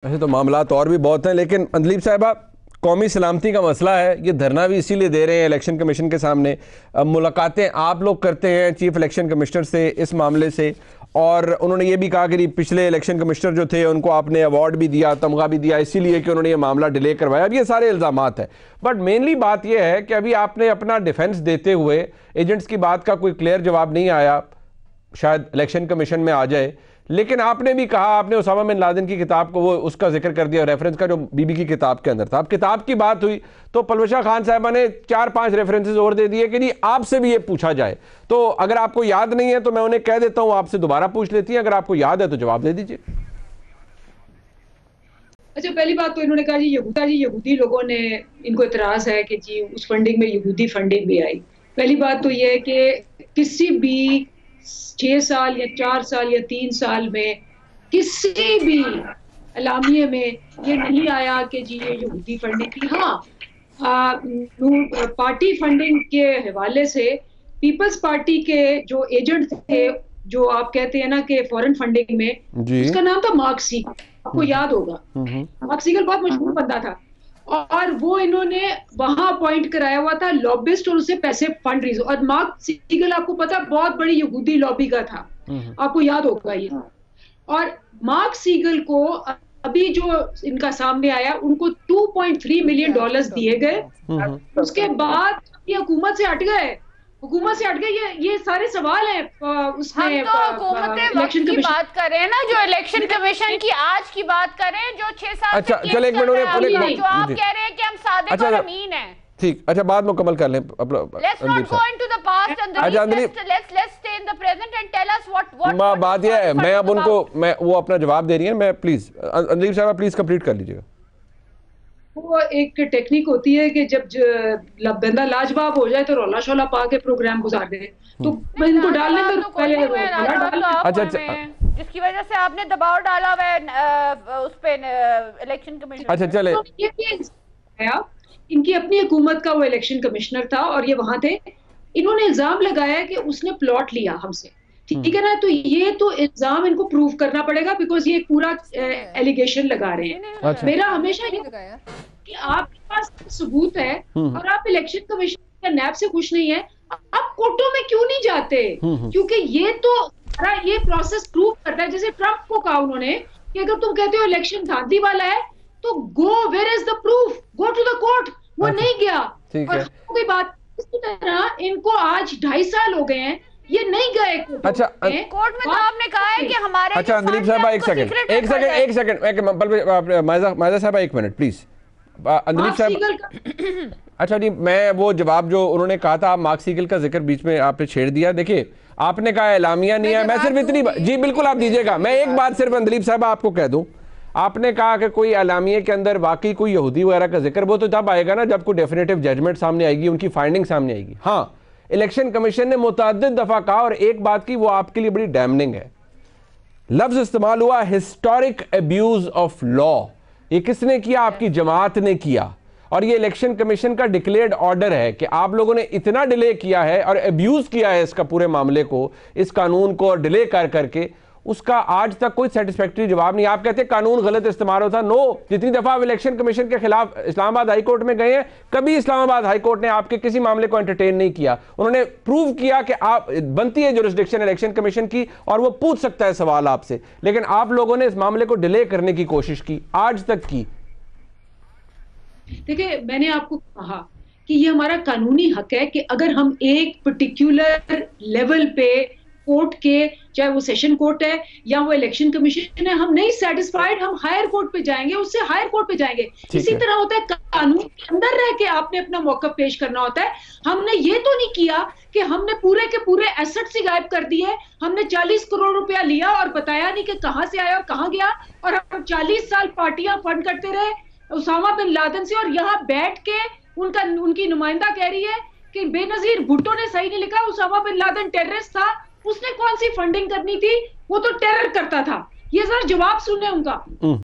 ऐसे तो मामलात और भी बहुत हैं, लेकिन अंदलीब साहिबा, कौमी सलामती का मसला है। ये धरना भी इसीलिए दे रहे हैं इलेक्शन कमीशन के सामने। मुलाकातें आप लोग करते हैं चीफ इलेक्शन कमिश्नर से इस मामले से, और उन्होंने ये भी कहा कि पिछले इलेक्शन कमिश्नर जो थे उनको आपने अवार्ड भी दिया, तमगा भी दिया, इसीलिए कि उन्होंने ये मामला डिले करवाया। अब ये सारे इल्ज़ामात हैं, बट मेनली बात यह है कि अभी आपने अपना डिफेंस देते हुए एजेंट्स की बात का कोई क्लियर जवाब नहीं आया, शायद इलेक्शन कमीशन में आ जाए। लेकिन आपने भी कहा, आपने उसामा बिन लादेन की किताब को वो उसका जिक्र कर दिया, रेफरेंस का जो बीबी की किताब के अंदर था। अब किताब की बात हुई तो पलवशा खान साहबा ने 4-5 रेफरेंसेस और दे दिए कि जी आपसे भी ये पूछा जाए। तो अगर आपको याद नहीं है तो मैं उन्हें कह देता हूं, आपसे दोबारा पूछ लेती हैं। अगर आपको याद है तो जवाब दे दीजिए। अच्छा, पहली बात तो इन्होंने कहा जी यहूदी लोगों ने, इनको इतराज है कि जी उस फंडिंग में यहूदी फंडिंग भी आई। पहली बात तो ये है कि किसी भी 6 साल या 4 साल या 3 साल में किसी भी एलामिये में ये नहीं आया कि जी ये यहूदी फंडिंग थी। हाँ, पार्टी फंडिंग के हवाले से पीपल्स पार्टी के जो एजेंट थे, जो आप कहते हैं ना कि फॉरेन फंडिंग में, उसका नाम था मार्क सीगल, आपको याद होगा। मार्क सीगल बहुत मशहूर बंदा था, और वो इन्होंने वहां अपॉइंट कराया हुआ था लॉबिस्ट, और उससे पैसे फंड रेज। और मार्क सीगल आपको पता बहुत बड़ी यहूदी लॉबी का था, आपको याद होगा ये। और मार्क सीगल को अभी जो इनका सामने आया, उनको $2.3 मिलियन दिए गए। उसके बाद ये हुकूमत से हट गए, ये सारे सवाल हैं उसमें। हम तो हुकूमत की बात कर रहे हैं ना, जो इलेक्शन कमीशन की आज की बात कर रहे हैं, जो 6 साल अच्छा चल एक मिनट, जो आप कह रहे हैं कि हम सादिक और अमीन हैं। ठीक, अच्छा बात मुकम्मल कर लें। बात यह है, मैं अब उनको वो अपना जवाब दे रही है। मैं प्लीज अंदलीब साहब प्लीज कंप्लीट कर लीजिएगा। वो एक टेक्निक होती है कि जब बंदा लाजवाब हो जाए तो रोला शोला पा के प्रोग्राम गुजार दे, तो इनको डालने में पहले अच्छा जिसकी वजह से आपने दबाव डाला हुआ है उस पे इलेक्शन कमीशन। अच्छा चले, इनकी अपनी हुकूमत का वो इलेक्शन कमिश्नर था और ये वहां थे। इन्होंने इल्जाम लगाया कि उसने प्लॉट लिया हमसे, ठीक है ना। तो ये तो इल्जाम इनको प्रूव करना पड़ेगा, बिकॉज ये पूरा एलिगेशन लगा रहे हैं। अच्छा। मेरा हमेशा ये कि आपके पास सबूत है और आप इलेक्शन कमीशन या नैब से खुश नहीं है, आप कोर्टों में क्यों नहीं जाते? क्योंकि ये तो ये प्रोसेस प्रूव करता है। जैसे ट्रंप को कहा उन्होंने कि अगर तुम कहते हो इलेक्शन धांधली वाला है तो go, where is the proof, go to the court. वो नहीं गया। और कोई बात इसी तरह इनको आज 2.5 साल हो गए हैं, ये नहीं गए कोर्ट। अच्छा कोर्ट में तो आपने कहा है कि हमारे। अच्छा अंदलीब साहबा एक सेकंड मायजा साहबा एक मिनट प्लीज। अंदलीब साहब, अच्छा जी, मैं वो जवाब जो उन्होंने कहा था, मार्क सीगल का जिक्र बीच में आपने छेड़ दिया। देखिए आपने कहा एलामिया नहीं है, मैं सिर्फ इतनी जी बिल्कुल आप दीजिएगा, मैं एक बात सिर्फ अंदलीब साहब आपको कह दूं। आपने कहा कि कोई एलामिया के अंदर वाकई कोई यहूदी वगैरह का जिक्र, वो तो तब आएगा ना जब कोई डेफिनेटिव जजमेंट सामने आएगी, उनकी फाइंडिंग सामने आएगी। हाँ, इलेक्शन कमीशन ने मुतअद्दिद दफा कहा, और एक बात की वो आपके लिए बड़ी डैमनिंग है, लफ्ज इस्तेमाल हुआ हिस्टोरिक अब्यूज ऑफ लॉ। ये किसने किया? आपकी जमात ने किया, और ये इलेक्शन कमीशन का डिक्लेयर्ड ऑर्डर है कि आप लोगों ने इतना डिले किया है और अब्यूज किया है इसका पूरे मामले को, इस कानून को डिले कर करके, उसका आज तक कोई सेटिस्फैक्टरी जवाब नहीं। आप कहते हैं कानून गलत इस्तेमाल होता। नो, जितनी दफा आप इलेक्शन कमीशन के खिलाफ इस्लामाबाद हाई कोर्ट में गए हैं, कभी इस्लामाबाद हाई कोर्ट ने आपके किसी मामले को एंटरटेन नहीं किया। उन्होंने प्रूव किया कि आप बनती है जुरिस्डिक्शन इलेक्शन कमीशन की और वो पूछ सकता है सवाल आपसे, लेकिन आप लोगों ने इस मामले को डिले करने की कोशिश की, आज तक की। देखिए, मैंने आपको कहा कि ये हमारा कानूनी हक है कि अगर हम एक पर्टिकुलर लेवल पे कोर्ट के, चाहे वो सेशन कोर्ट है या वो इलेक्शन कमीशन है, हम नहीं सेटिस्फाइड, हम हायर कोर्ट पे जाएंगे, उससे हायर कोर्ट पे जाएंगे। इसी तरह होता है, कानून के अंदर रह के आपने अपना मौक़िफ़ पेश करना होता है। हमने ये तो नहीं किया कि हमने पूरे के पूरे एसेट्स ही गायब कर दिए। हमने 40 करोड़ रुपया लिया और बताया नहीं कि कहां से आया और कहां गया, और हम 40 साल पार्टियां फंड करते रहे उसामा बिन लादेन से, और यहाँ बैठ के उनकी नुमाइंदा कह रही है कि बेनजीर भुट्टो ने सही नहीं लिखा, उसामा बिन लादेन टेररिस्ट था, उसने कौन सी फंडिंग करनी थी, वो तो टेरर करता था। ये जरा जवाब सुने उनका।